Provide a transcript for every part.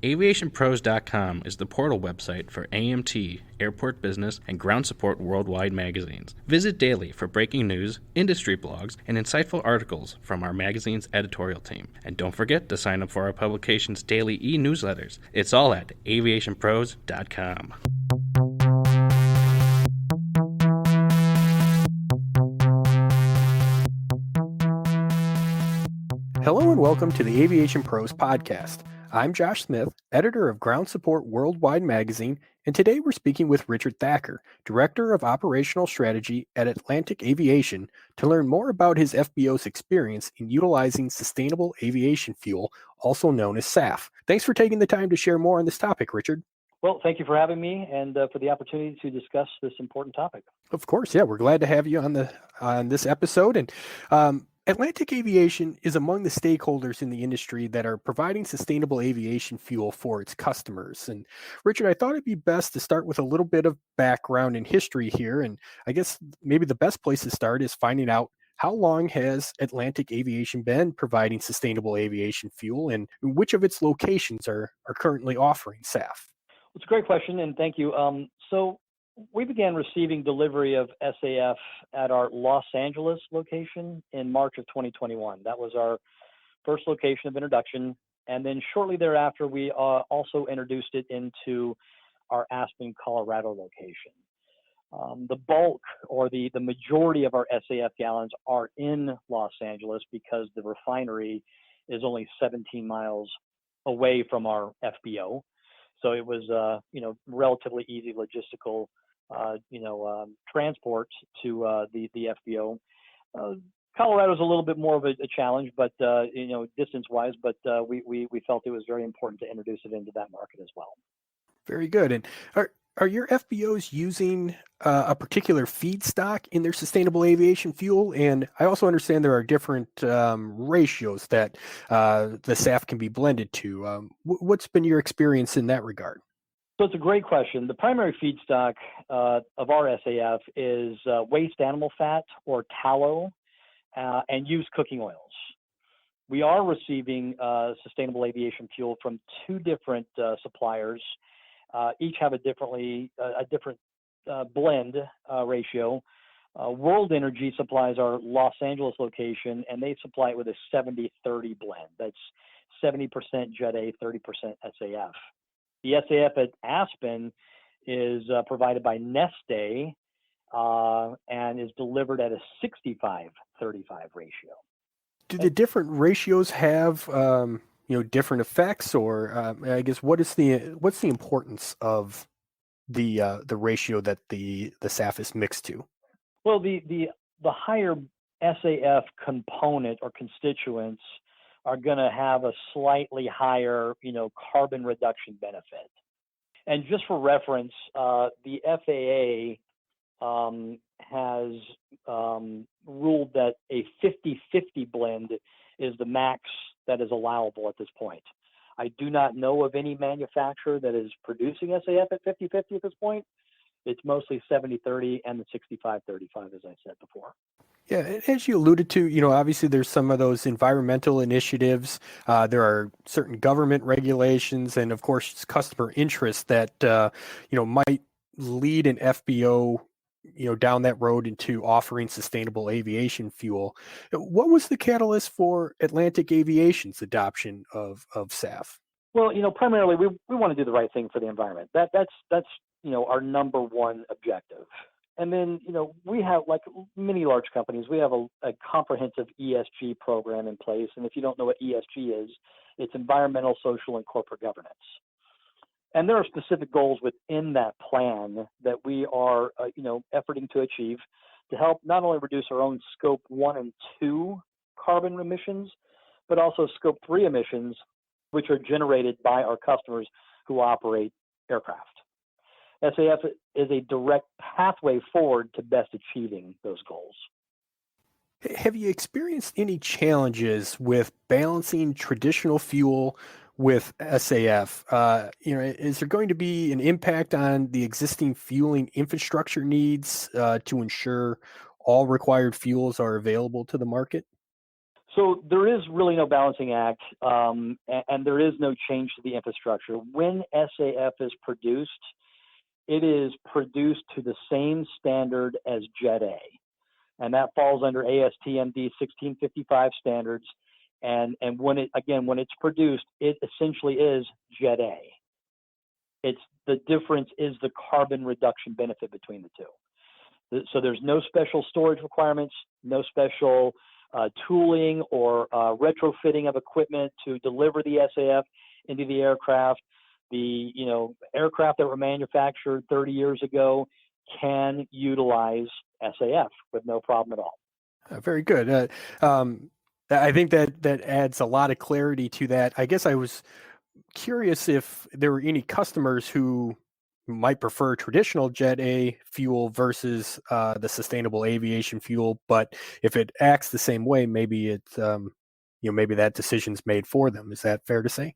AviationPros.com is the portal website for AMT, Airport Business, and Ground Support Worldwide magazines. Visit daily for breaking news, industry blogs, and insightful articles from our magazine's editorial team. And don't forget to sign up for our publication's daily e-newsletters. It's all at AviationPros.com. Hello and welcome to the Aviation Pros podcast. I'm Josh Smith, editor of Ground Support Worldwide magazine, and today we're speaking with Richard Thacker, Director of Operational Strategy at Atlantic Aviation, to learn more about his FBO's experience in utilizing sustainable aviation fuel, also known as SAF. Thanks for taking the time to share more on this topic, Richard. Well, thank you for having me and for the opportunity to discuss this important topic. Of course, yeah, we're glad to have you on this episode. And Atlantic Aviation is among the stakeholders in the industry that are providing sustainable aviation fuel for its customers. And Richard, I thought it'd be best to start with a little bit of background and history here. And I guess maybe the best place to start is finding out how long has Atlantic Aviation been providing sustainable aviation fuel, and which of its locations are currently offering SAF? It's a great question, and thank you. So we began receiving delivery of SAF at our Los Angeles location in March of 2021. That was our first location of introduction. And then shortly thereafter, we also introduced it into our Aspen, Colorado location. The bulk or the majority of our SAF gallons are in Los Angeles because the refinery is only 17 miles away from our FBO. So it was, relatively easy logistical transport to the FBO. Colorado's a little bit more of a challenge, but distance-wise. But we felt it was very important to introduce it into that market as well. Very good. And are your FBOs using a particular feedstock in their sustainable aviation fuel? And I also understand there are different ratios that the SAF can be blended to. What's been your experience in that regard? So it's a great question. The primary feedstock of our SAF is waste animal fat or tallow and used cooking oils. We are receiving sustainable aviation fuel from two different suppliers. Each have a different blend ratio. World Energy supplies our Los Angeles location, and they supply it with a 70-30 blend. That's 70% Jet A, 30% SAF. The SAF at Aspen is provided by Neste and is delivered at a 65-35 ratio. Do the different ratios have different effects, or I guess what's the importance of the ratio that the SAF is mixed to? Well, the higher SAF component or constituents are going to have a slightly higher, carbon reduction benefit. And just for reference, the FAA has ruled that a 50-50 blend is the max that is allowable at this point. I do not know of any manufacturer that is producing SAF at 50-50 at this point. It's mostly 70-30 and the 65-35, as I said before. Yeah, as you alluded to, obviously there's some of those environmental initiatives. There are certain government regulations and, of course, customer interest that, might lead an FBO, down that road into offering sustainable aviation fuel. What was the catalyst for Atlantic Aviation's adoption of SAF? Well, primarily we want to do the right thing for the environment. That's our number one objective. And then, we have, like many large companies, we have a comprehensive ESG program in place. And if you don't know what ESG is, it's environmental, social, and corporate governance. And there are specific goals within that plan that we are, efforting to achieve to help not only reduce our own scope 1 and 2 carbon emissions, but also scope 3 emissions, which are generated by our customers who operate aircraft. SAF is a direct pathway forward to best achieving those goals. Have you experienced any challenges with balancing traditional fuel with SAF? Is there going to be an impact on the existing fueling infrastructure needs to ensure all required fuels are available to the market? So there is really no balancing act, and there is no change to the infrastructure. When SAF is produced, it is produced to the same standard as Jet A, and that falls under ASTM 1655 standards. And when it's produced, it essentially is Jet A. It's the difference is the carbon reduction benefit between the two. So there's no special storage requirements, no special tooling or retrofitting of equipment to deliver the SAF into the aircraft. The aircraft that were manufactured 30 years ago can utilize SAF with no problem at all. Very good. I think that adds a lot of clarity to that. I guess I was curious if there were any customers who might prefer traditional Jet A fuel versus the sustainable aviation fuel, but if it acts the same way, maybe maybe that decision's made for them. Is that fair to say?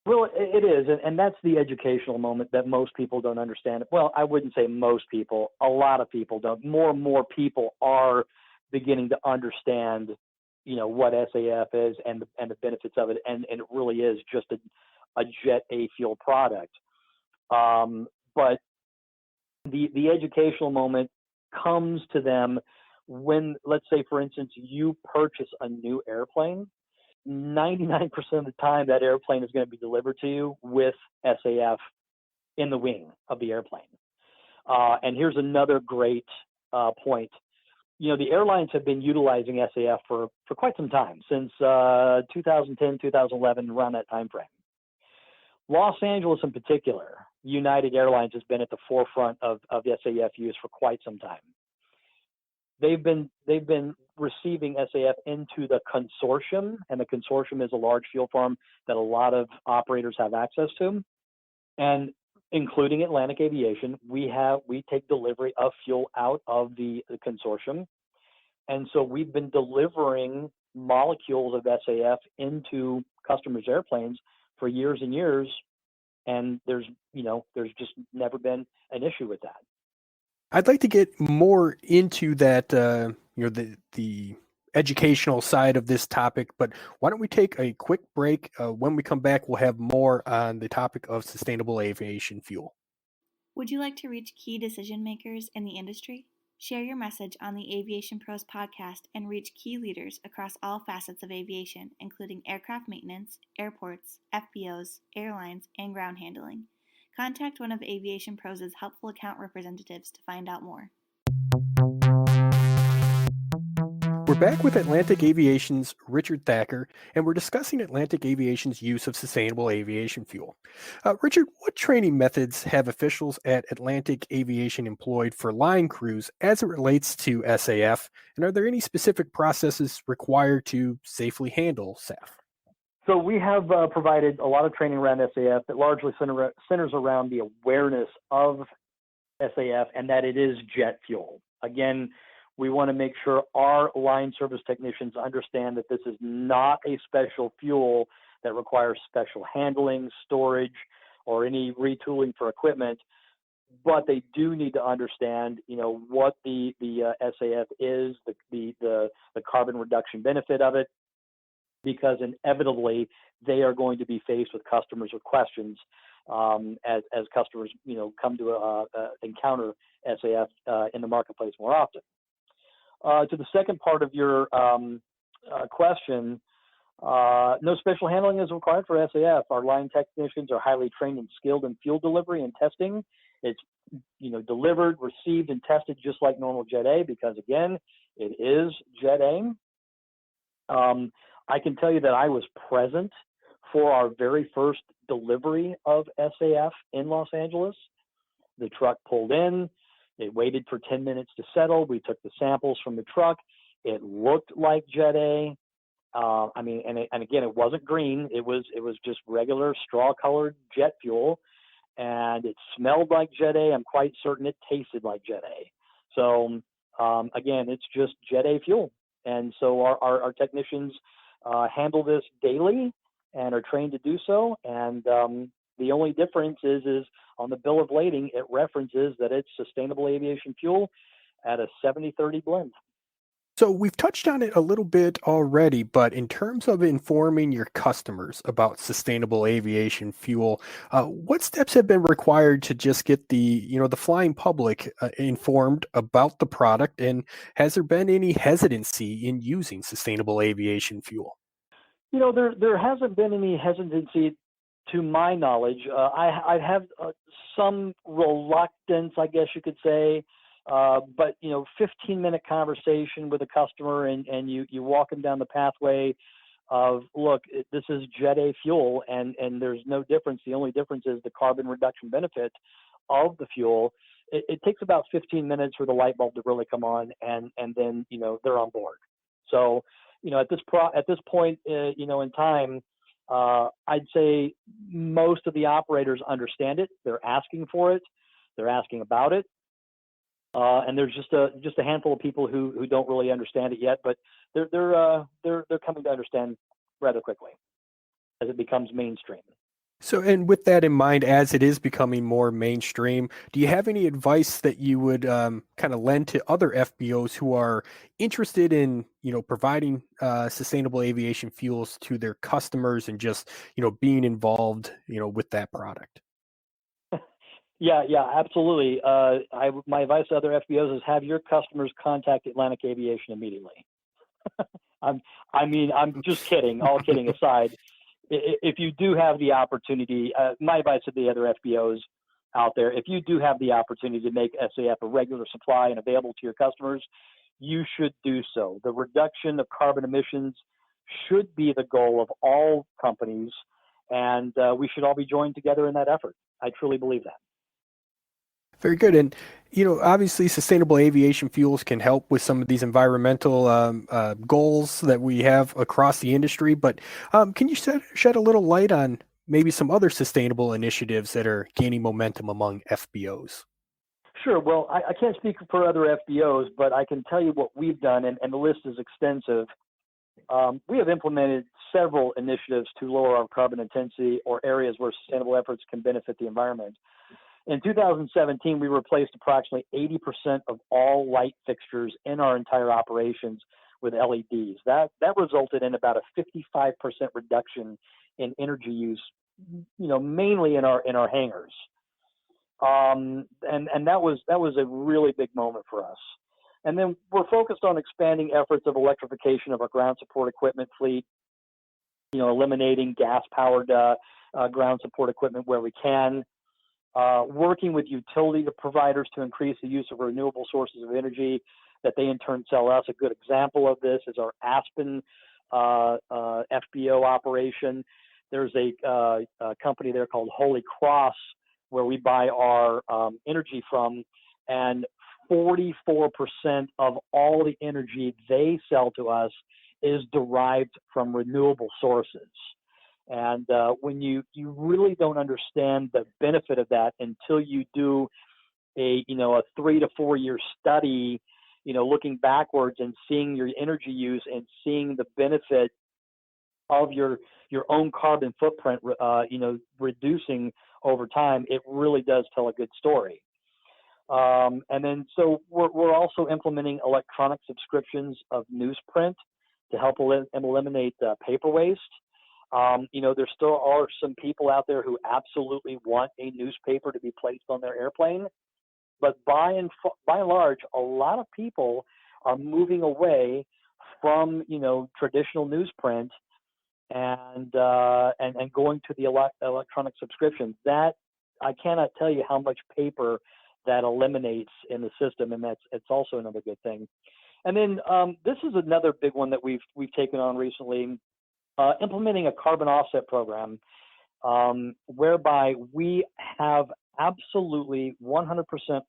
Well, it is, and that's the educational moment that most people don't understand. Well, I wouldn't say most people. A lot of people don't. More and more people are beginning to understand, what SAF is and the benefits of it, and it really is just a Jet A fuel product. But the educational moment comes to them when, let's say, for instance, you purchase a new airplane. 99% of the time, that airplane is going to be delivered to you with SAF in the wing of the airplane. And here's another great point. The airlines have been utilizing SAF for quite some time, since 2010, 2011, around that time frame. Los Angeles in particular, United Airlines has been at the forefront of SAF use for quite some time. They've been receiving SAF into the consortium, and the consortium is a large fuel farm that a lot of operators have access to, and including Atlantic Aviation, we take delivery of fuel out of the consortium, and so we've been delivering molecules of SAF into customers' airplanes for years and years, and there's just never been an issue with that. I'd like to get more into that, the educational side of this topic, but why don't we take a quick break? When we come back, we'll have more on the topic of sustainable aviation fuel. Would you like to reach key decision makers in the industry? Share your message on the Aviation Pros podcast and reach key leaders across all facets of aviation, including aircraft maintenance, airports, FBOs, airlines, and ground handling. Contact one of Aviation Pros' helpful account representatives to find out more. We're back with Atlantic Aviation's Richard Thacker, and we're discussing Atlantic Aviation's use of sustainable aviation fuel. Richard, what training methods have officials at Atlantic Aviation employed for line crews as it relates to SAF, and are there any specific processes required to safely handle SAF? So we have provided a lot of training around SAF that largely centers around the awareness of SAF and that it is jet fuel. Again, we want to make sure our line service technicians understand that this is not a special fuel that requires special handling, storage, or any retooling for equipment, but they do need to understand, what the SAF is, the carbon reduction benefit of it, because inevitably they are going to be faced with customers with questions as customers, come to encounter SAF in the marketplace more often. To the second part of your question, no special handling is required for SAF. Our line technicians are highly trained and skilled in fuel delivery and testing. It's delivered, received, and tested just like normal Jet A because, again, it is Jet A. I can tell you that I was present for our very first delivery of SAF in Los Angeles. The truck pulled in. It waited for 10 minutes to settle. We took the samples from the truck. It looked like Jet A. And again, it wasn't green. It was just regular straw-colored jet fuel, and it smelled like Jet A. I'm quite certain it tasted like Jet A. So again, it's just Jet A fuel, and so our technicians handle this daily and are trained to do so. And the only difference is on the bill of lading, it references that it's sustainable aviation fuel at a 70-30 blend. So we've touched on it a little bit already, but in terms of informing your customers about sustainable aviation fuel, what steps have been required to just get the flying public informed about the product, and has there been any hesitancy in using sustainable aviation fuel? There hasn't been any hesitancy to my knowledge. I have some reluctance, I guess you could say. But 15-minute conversation with a customer, and you walk them down the pathway of, look, this is Jet A fuel, and there's no difference. The only difference is the carbon reduction benefit of the fuel. It takes about 15 minutes for the light bulb to really come on, and then they're on board. So at this point in time, I'd say most of the operators understand it. They're asking for it. They're asking about it. And there's just a handful of people who don't really understand it yet, but they're coming to understand rather quickly as it becomes mainstream. So, and with that in mind, as it is becoming more mainstream, do you have any advice that you would kind of lend to other FBOs who are interested in, providing sustainable aviation fuels to their customers and just, being involved, with that product? Yeah, absolutely. My advice to other FBOs is have your customers contact Atlantic Aviation immediately. I'm just kidding. All kidding aside, if you do have the opportunity, my advice to the other FBOs out there, if you do have the opportunity to make SAF a regular supply and available to your customers, you should do so. The reduction of carbon emissions should be the goal of all companies, and we should all be joined together in that effort. I truly believe that. Very good. And, obviously sustainable aviation fuels can help with some of these environmental goals that we have across the industry. But can you shed a little light on maybe some other sustainable initiatives that are gaining momentum among FBOs? Sure. Well, I can't speak for other FBOs, but I can tell you what we've done, and the list is extensive. We have implemented several initiatives to lower our carbon intensity or areas where sustainable efforts can benefit the environment. In 2017, we replaced approximately 80% of all light fixtures in our entire operations with LEDs. That resulted in about a 55% reduction in energy use, mainly in our hangars. And that was a really big moment for us. And then we're focused on expanding efforts of electrification of our ground support equipment fleet, eliminating gas-powered ground support equipment where we can. Working with utility providers to increase the use of renewable sources of energy that they in turn sell us. A good example of this is our Aspen FBO operation. There's a company there called Holy Cross where we buy our energy from, and 44% of all the energy they sell to us is derived from renewable sources. And when you really don't understand the benefit of that until you do a 3 to 4 year study, looking backwards and seeing your energy use and seeing the benefit of your own carbon footprint, reducing over time, it really does tell a good story. And then so we're also implementing electronic subscriptions of newsprint to help eliminate paper waste. There still are some people out there who absolutely want a newspaper to be placed on their airplane, but by and large, a lot of people are moving away from traditional newsprint and going to the electronic subscriptions. That I cannot tell you how much paper that eliminates in the system, and it's also another good thing. And then this is another big one that we've taken on recently. Implementing a carbon offset program whereby we have absolutely 100%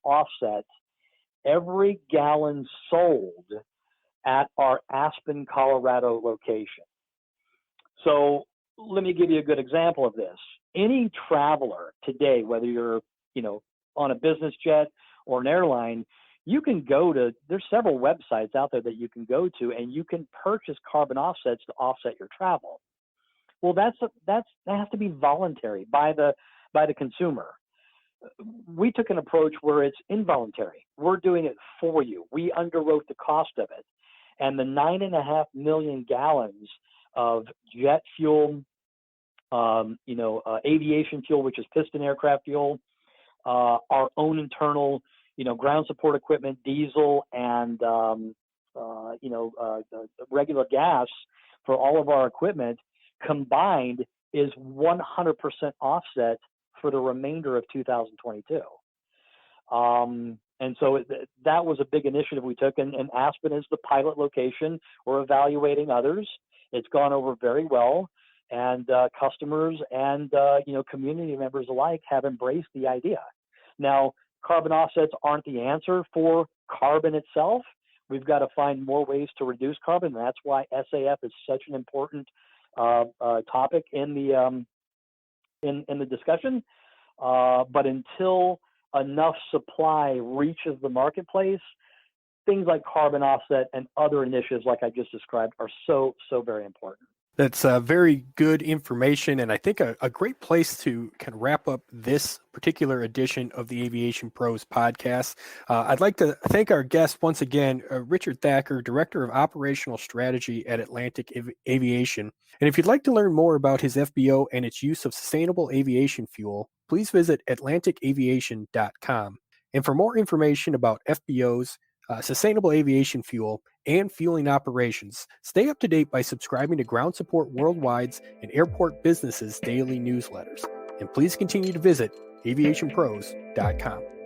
offset every gallon sold at our Aspen, Colorado location. So let me give you a good example of this. Any traveler today, whether you're on a business jet or an airline, you can there's several websites out there that you can go to, and you can purchase carbon offsets to offset your travel. Well, that has to be voluntary by the consumer. We took an approach where it's involuntary. We're doing it for you. We underwrote the cost of it. And the 9.5 million gallons of jet fuel, aviation fuel, which is piston aircraft fuel, our own internal, ground support equipment, diesel, and regular gas for all of our equipment combined is 100% offset for the remainder of 2022. And so that was a big initiative we took, and Aspen is the pilot location. We're evaluating others. It's gone over very well, and customers and community members alike have embraced the idea. Now, carbon offsets aren't the answer for carbon itself. We've got to find more ways to reduce carbon. That's why SAF is such an important topic in the discussion. But until enough supply reaches the marketplace, things like carbon offset and other initiatives like I just described are so very important. That's very good information, and I think a great place to kind of wrap up this particular edition of the Aviation Pros podcast. I'd like to thank our guest once again, Richard Thacker, Director of Operational Strategy at Atlantic Aviation. And if you'd like to learn more about his FBO and its use of sustainable aviation fuel, please visit AtlanticAviation.com. And for more information about FBOs, sustainable aviation fuel, and fueling operations, stay up to date by subscribing to Ground Support Worldwide's and Airport Business's daily newsletters. And please continue to visit AviationPros.com.